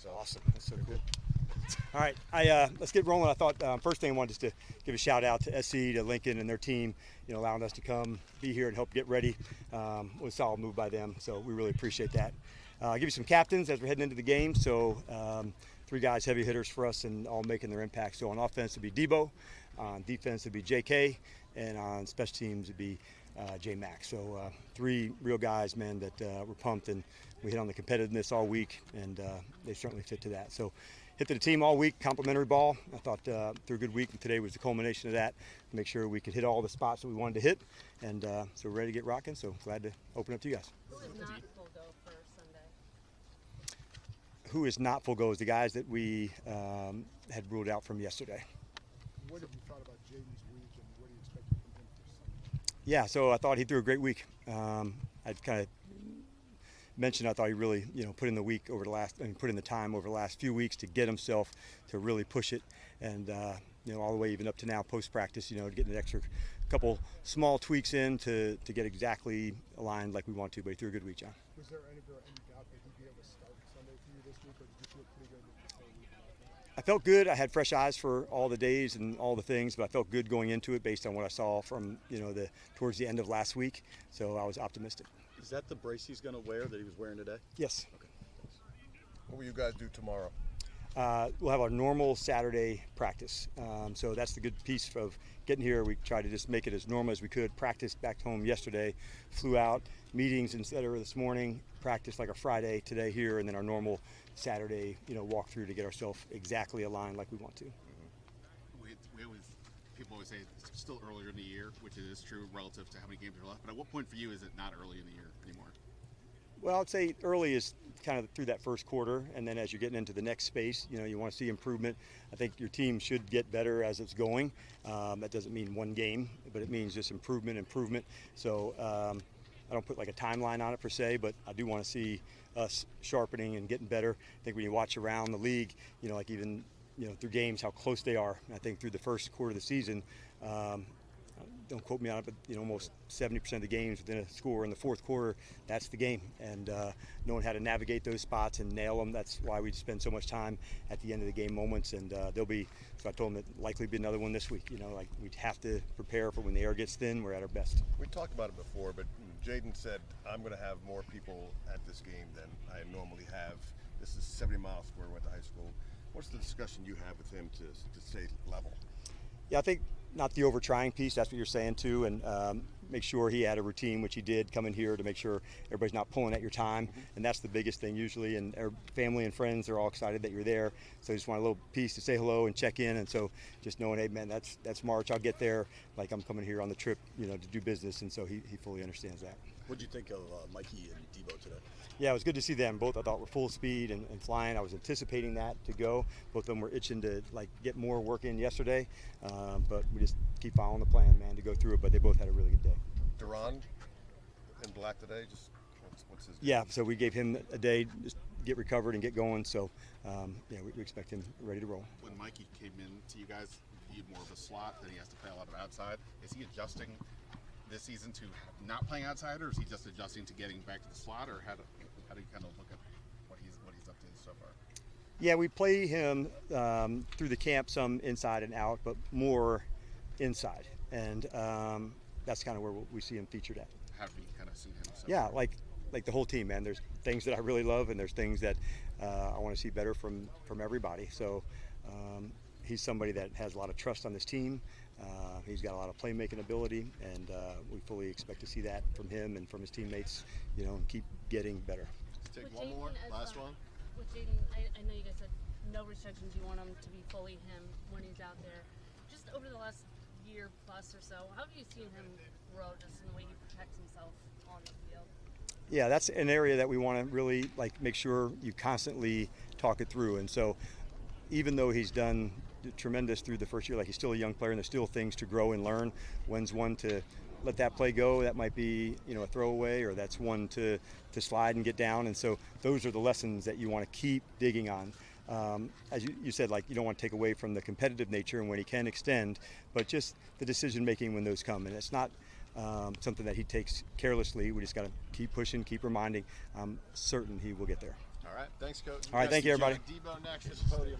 So awesome. That's so cool. All right, let's get rolling. I thought first thing I wanted just to give a shout out to SC, to Lincoln and their team, allowing us to come be here and help get ready. It was a solid move by them, so we really appreciate that. I'll give you some captains as we're heading into the game. So 3 guys, heavy hitters for us, and all making their impact. So on offense it'd be Debo, on defense it'd be JK, and on special teams it'd be J Max. So 3 real guys, man, that were pumped, and we hit on the competitiveness all week, and they certainly fit to that. So hit to the team all week, complimentary ball. I thought through a good week, and today was the culmination of that. Make sure we could hit all the spots that we wanted to hit, and so we're ready to get rocking. So glad to open up to you guys. Who is not full go for Sunday? Who is not full go is the guys that we had ruled out from yesterday. What have you thought about Jaden's week, and what do you expect from him for Sunday? Yeah, so I thought he threw a great week. I'd kind of mentioned I thought he really, put in the week over the last, put in the time over the last few weeks to get himself to really push it, and all the way even up to now post practice, getting an extra couple small tweaks in to get exactly aligned like we want to. But he threw a good week, John. Was there any doubt that he'd be able to start Sunday for you this week, or did you feel pretty good with the whole week about that? I felt good. I had fresh eyes for all the days and all the things, but I felt good going into it based on what I saw from towards the end of last week. So I was optimistic. is that the brace he's going to wear that he was wearing today? Yes. Okay. What will you guys do tomorrow? We'll have our normal Saturday practice. So that's the good piece of getting here. We tried to just make it as normal as we could. Practiced back home yesterday, flew out, meetings instead of this morning, practice like a Friday today here, and then our normal Saturday, walk through to get ourselves exactly aligned like we want to. People always say it's still earlier in the year, which is true relative to how many games are left. But at what point for you is it not early in the year anymore? Well, I'd say early is kind of through that first quarter, and then as you're getting into the next space, you want to see improvement. I think your team should get better as it's going. That doesn't mean one game, but it means just improvement. So I don't put like a timeline on it per se, but I do want to see us sharpening and getting better. I think when you watch around the league, like even through games, how close they are. I think through the first quarter of the season, don't quote me on it, but almost 70% of the games within a score in the fourth quarter, that's the game. And knowing how to navigate those spots and nail them, that's why we spend so much time at the end of the game moments. And there'll be, so I told them that likely be another one this week. Like we'd have to prepare for when the air gets thin, we're at our best. We talked about it before, but Jaden said, I'm going to have more people at this game than I normally have. This is 70 miles where we went to high school. What's the discussion you have with him to stay level? Yeah, I think not the over-trying piece, that's what you're saying too, and make sure he had a routine, which he did, coming here to make sure everybody's not pulling at your time, and that's the biggest thing usually, and our family and friends are all excited that you're there, so just want a little piece to say hello and check in, and so just knowing, hey man, that's March, I'll get there, like I'm coming here on the trip, to do business, and so he fully understands that. What did you think of Mikey and Debo today? Yeah, it was good to see them. Both I thought were full speed and flying. I was anticipating that to go. Both of them were itching to get more work in yesterday, but we just keep following the plan, man, to go through it. But they both had a really good day. Duran in black today, just what's his name? Yeah, so we gave him a day just get recovered and get going. So we expect him ready to roll. When Mikey came in to you guys, he had more of a slot, then he has to play a lot of outside. Is he adjusting this season to not playing outside, or is he just adjusting to getting back to the slot, or how do you kind of look at what he's up to so far? Yeah, we play him through the camp some inside and out, but more inside, and that's kind of where we see him featured at. How have you kind of seen him so Yeah, far? like the whole team, man. There's things that I really love, and there's things that I want to see better from everybody. So he's somebody that has a lot of trust on this team. He's got a lot of playmaking ability, and we fully expect to see that from him and from his teammates, and keep getting better. Let's take With one Jaden more, as, last one. With Jaden, I know you guys said no restrictions. You want him to be fully him when he's out there. Just over the last year plus or so, how have you seen him grow just in the way he protects himself on the field? Yeah, that's an area that we want to really make sure you constantly talk it through. And so even though he's done tremendous through the first year, he's still a young player and there's still things to grow and learn. When's one to let that play go? That might be a throwaway, or that's one to slide and get down. And so those are the lessons that you want to keep digging on. As you said, you don't want to take away from the competitive nature and when he can extend, but just the decision making when those come. And it's not something that he takes carelessly. We just got to keep pushing, keep reminding. I'm certain he will get there. All All right, thanks, Coach. All right, thank you, everybody. Debo next at the podium.